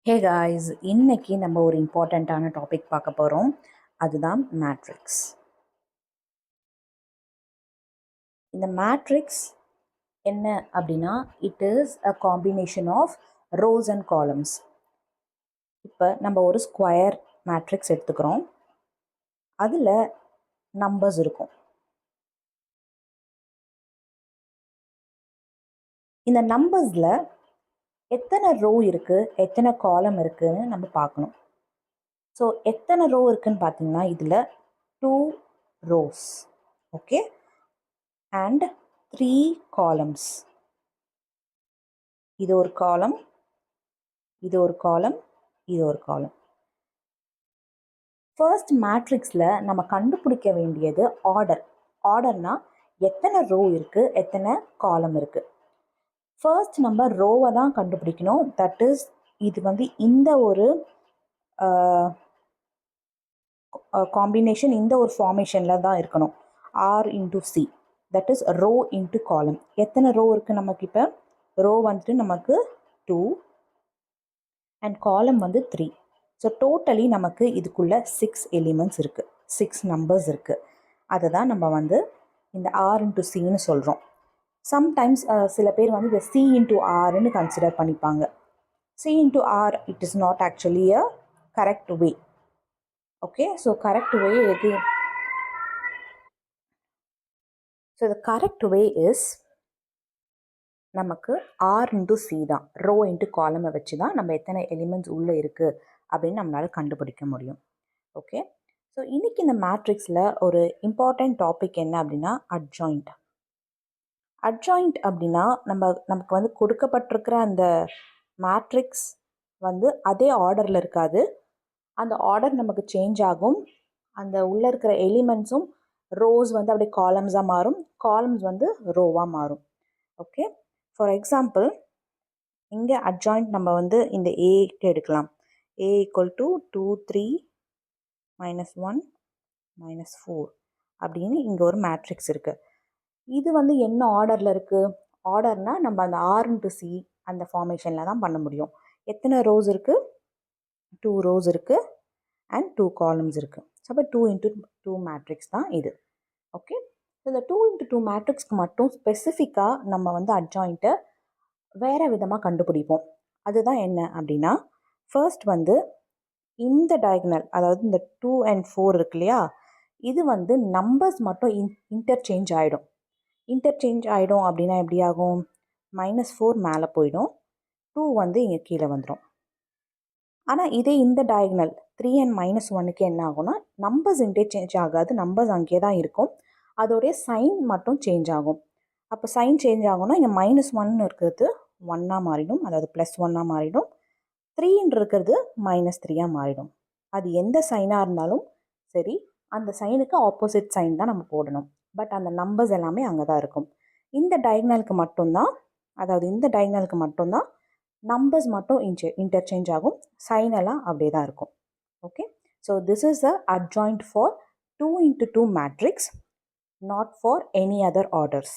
Hey guys, இன்னைக்கு நம்ம ஒரு இம்பார்ட்டண்ட்டான டாபிக் பார்க்க போகிறோம். அதுதான் மேட்ரிக்ஸ். இந்த மேட்ரிக்ஸ் என்ன அப்படின்னா, it is a combination of rows and columns. இப்போ நம்ம ஒரு ஸ்கொயர் மேட்ரிக்ஸ் எடுத்துக்கிறோம். அதில் நம்பர்ஸ் இருக்கும். இந்த நம்பர்ஸில் எத்தனை ரோ இருக்குது, எத்தனை காலம் இருக்குதுன்னு நம்ம பார்க்கணும். ஸோ எத்தனை ரோ இருக்குதுன்னு பார்த்தீங்கன்னா, இதில் 2 rows, ஓகே, and 3 columns. இது ஒரு காலம், இது ஒரு காலம், இது ஒரு காலம். ஃபர்ஸ்ட் மேட்ரிக்ஸில் நம்ம கண்டுபிடிக்க வேண்டியது ஆர்டர். ஆர்டர்னா எத்தனை ரோ இருக்குது, எத்தனை காலம் இருக்குது. ஃபர்ஸ்ட் நம்ம ரோவை தான் கண்டுபிடிக்கணும். தட் இஸ், இது வந்து இந்த ஒரு காம்பினேஷன், இந்த ஒரு ஃபார்மேஷனில் தான் இருக்கணும். R into C, that is row into column. எத்தனை ரோ இருக்குது நமக்கு? இப்போ ரோ வந்துட்டு நமக்கு 2 அண்ட் காலம் வந்து 3. ஸோ டோட்டலி நமக்கு இதுக்குள்ளே 6 எலிமெண்ட்ஸ் இருக்குது, 6 நம்பர்ஸ் இருக்குது. அதை தான் நம்ம வந்து இந்த R into Cன்னு சொல்கிறோம். சம்டைம்ஸ் சில பேர் வந்து இந்த C into Rன்னு கன்சிடர் பண்ணிப்பாங்க. C into R, it is not actually a correct way. Okay, so correct way எது? So the correct way is நமக்கு R into C தான். ரோ இன்ட்டு காலமை வச்சு தான் நம்ம எத்தனை எலிமெண்ட்ஸ் உள்ளே இருக்குது அப்படின்னு நம்மளால் கண்டுபிடிக்க முடியும். ஓகே, ஸோ இன்றைக்கி இந்த மேட்ரிக்ஸில் ஒரு இம்பார்ட்டண்ட் டாபிக் என்ன அப்படின்னா அட்ஜாயிண்ட். அட்ஜாயிண்ட் அப்படின்னா நமக்கு வந்து கொடுக்கப்பட்டிருக்கிற அந்த மேட்ரிக்ஸ் வந்து அதே ஆர்டரில் இருக்காது. அந்த ஆர்டர் நமக்கு சேஞ்ச் ஆகும். அந்த உள்ளே இருக்கிற எலிமெண்ட்ஸும் ரோஸ் வந்து அப்படியே காலம்ஸாக மாறும், காலம்ஸ் வந்து ரோவாக மாறும். ஓகே, ஃபார் எக்ஸாம்பிள் இங்கே அட்ஜாயிண்ட் நம்ம வந்து இந்த ஏக்கு எடுக்கலாம். A equal to 2, 3, -1, -4 அப்படின்னு இங்கே ஒரு மேட்ரிக்ஸ் இருக்குது. இது வந்து என்ன ஆர்டரில் இருக்குது? ஆர்டர்னால் நம்ம அந்த R into C அந்த ஃபார்மேஷனில் தான் பண்ண முடியும். எத்தனை ரோஸ் இருக்குது? 2 ரோஸ் இருக்குது அண்ட் 2 காலம்ஸ் இருக்குது. ஸோ அப்போ 2 into 2 மேட்ரிக்ஸ் தான் இது. ஓகே, ஸோ இந்த 2 into 2 மேட்ரிக்ஸ்க்கு மட்டும் ஸ்பெசிஃபிக்காக நம்ம வந்து அட்ஜாயிண்ட்டை வேறு விதமாக கண்டுபிடிப்போம். அதுதான் என்ன அப்படின்னா, ஃபர்ஸ்ட் வந்து இந்த டயகனல், அதாவது இந்த 2 and 4 இருக்கு இல்லையா, இது வந்து நம்பர்ஸ் மட்டும் இன்டர்சேஞ்ச் ஆகிடும். இன்டர்சேஞ்ச் ஆகிடும் அப்படின்னா எப்படி ஆகும்? -4 மேலே போயிடும், 2 வந்து இங்கே கீழே வந்துடும். ஆனால் இதே இந்த டயகனல் 3 and -1க்கு என்ன ஆகும்னா, நம்பர்ஸ் இன்டர்சேஞ்ச் ஆகாது, நம்பர்ஸ் அங்கேயே தான் இருக்கும், அதோடைய சைன் மட்டும் சேஞ்ச் ஆகும். அப்போ சைன் சேஞ்ச் ஆகும்னா இங்கே -1 இருக்கிறது 1ஆக மாறிடும், அதாவது +1ஆக மாறிடும். 3 இருக்கிறது -3ஆக மாறிடும். அது எந்த சைனாக இருந்தாலும் சரி, அந்த சைனுக்கு ஆப்போசிட் சைன் தான் நம்ம போடணும். பட் அந்த நம்பர்ஸ் எல்லாமே அங்கே தான் இருக்கும். இந்த டயகனலுக்கு மட்டும்தான், அதாவது இந்த டயகனலுக்கு மட்டும்தான் நம்பர்ஸ் மட்டும் இன்டர்சேஞ்ச் ஆகும், சைன் எல்லாம் அப்படியே தான் இருக்கும். Okay, so this is a adjoint for 2 into 2 matrix, not for any other orders.